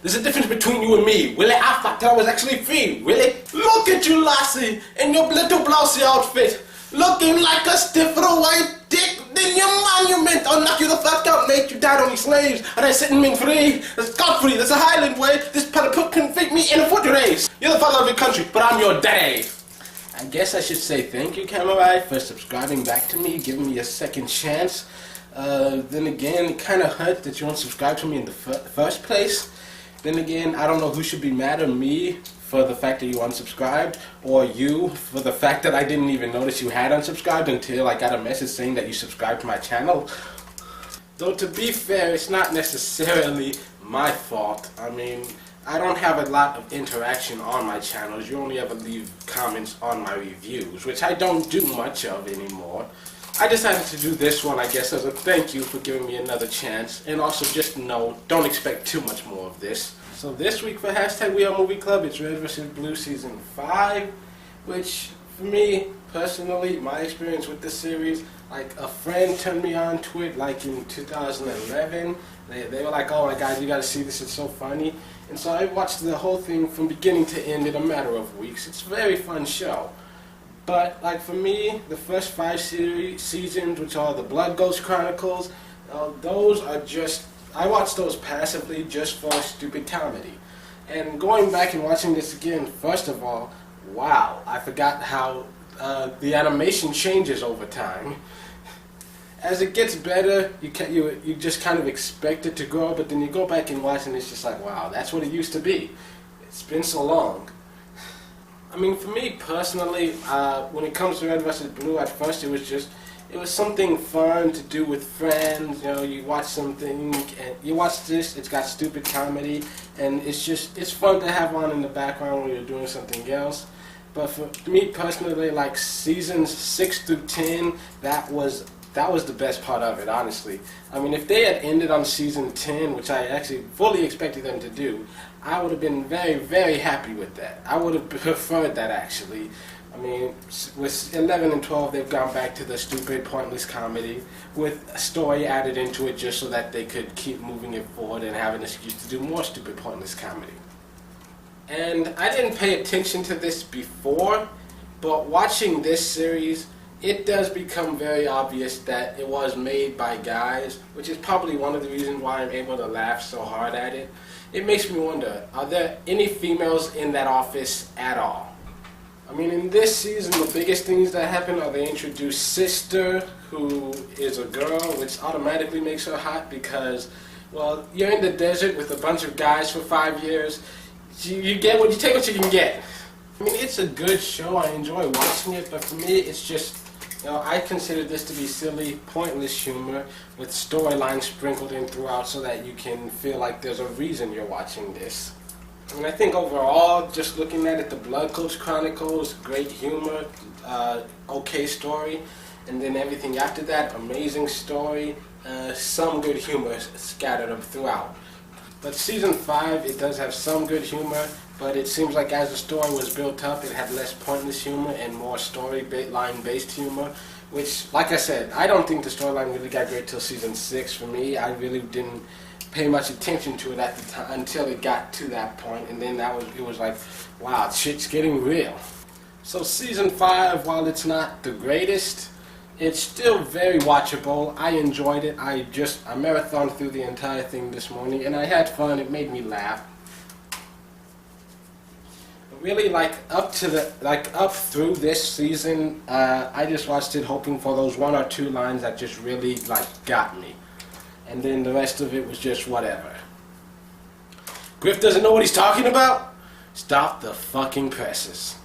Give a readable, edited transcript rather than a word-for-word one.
There's a difference between you and me. Willie, I thought that I was actually free. Willie, look at you, lassie, in your little blousey outfit. Looking like a stiff little white dick. Then your monument. I'll knock you the fuck out, mate. You died only slaves. And I setting me free. That's Godfrey. That's a Highland way. This put can fit me in a foot race. You're the father of your country, but I'm your daddy. I guess I should say thank you, Camerai, for subscribing back to me, giving me a second chance. Then again, it kind of hurt that you don't subscribe to me in the first place. Then again, I don't know who should be mad at me for the fact that you unsubscribed, or you for the fact that I didn't even notice you had unsubscribed until I got a message saying that you subscribed to my channel. Though to be fair, it's not necessarily my fault. I mean, I don't have a lot of interaction on my channels. You only ever leave comments on my reviews, which I don't do much of anymore. I decided to do this one, I guess, as a thank you for giving me another chance, and also just know, don't expect too much more of this. So this week for Hashtag We Are Movie Club, it's Red vs. Blue Season 5, which, for me, personally, my experience with this series, like, a friend turned me on to it, like, in 2011. They were like, oh my god, you gotta see this, it's so funny. And so I watched the whole thing from beginning to end in a matter of weeks. It's a very fun show. But, like, for me, the first 5 seasons, which are the Blood Ghost Chronicles, those are just, I watched those passively just for stupid comedy. And going back and watching this again, first of all, wow, I forgot how the animation changes over time. As it gets better, you just kind of expect it to grow, but then you go back and watch and it's just like, wow, that's what it used to be. It's been so long. I mean, for me personally, when it comes to Red vs. Blue, at first it was something fun to do with friends. You know, you watch something, and you watch this, it's got stupid comedy, and it's fun to have on in the background when you're doing something else. But for me personally, like seasons 6 through 10, that was the best part of it, honestly. I mean, if they had ended on season 10, which I actually fully expected them to do, I would have been very, very happy with that. I would have preferred that, actually. I mean, with 11 and 12, they've gone back to the stupid, pointless comedy with a story added into it just so that they could keep moving it forward and have an excuse to do more stupid, pointless comedy. And I didn't pay attention to this before, but watching this series, it does become very obvious that it was made by guys, which is probably one of the reasons why I'm able to laugh so hard at it. It makes me wonder, are there any females in that office at all? I mean, in this season, the biggest things that happen are they introduce Sister, who is a girl, which automatically makes her hot because, well, you're in the desert with a bunch of guys for 5 years. You take what you can get. I mean, it's a good show. I enjoy watching it, but for me, it's just, you know, I consider this to be silly, pointless humor with storylines sprinkled in throughout so that you can feel like there's a reason you're watching this. I mean, I think overall, just looking at it, the Blood Coach Chronicles, great humor, okay story, and then everything after that, amazing story, some good humor scattered up throughout. But season 5, it does have some good humor, but it seems like as the story was built up, it had less pointless humor and more storyline-based humor, which, like I said, I don't think the storyline really got great till season 6 for me. I really didn't pay much attention to it at the time until it got to that point, and then it was like, wow, shit's getting real. So season 5, while it's not the greatest, it's still very watchable. I enjoyed it. I marathoned through the entire thing this morning, and I had fun. It made me laugh. Really, up through this season, I just watched it hoping for those 1 or 2 lines that just really got me, and then the rest of it was just whatever. Griff doesn't know what he's talking about? Stop the fucking presses.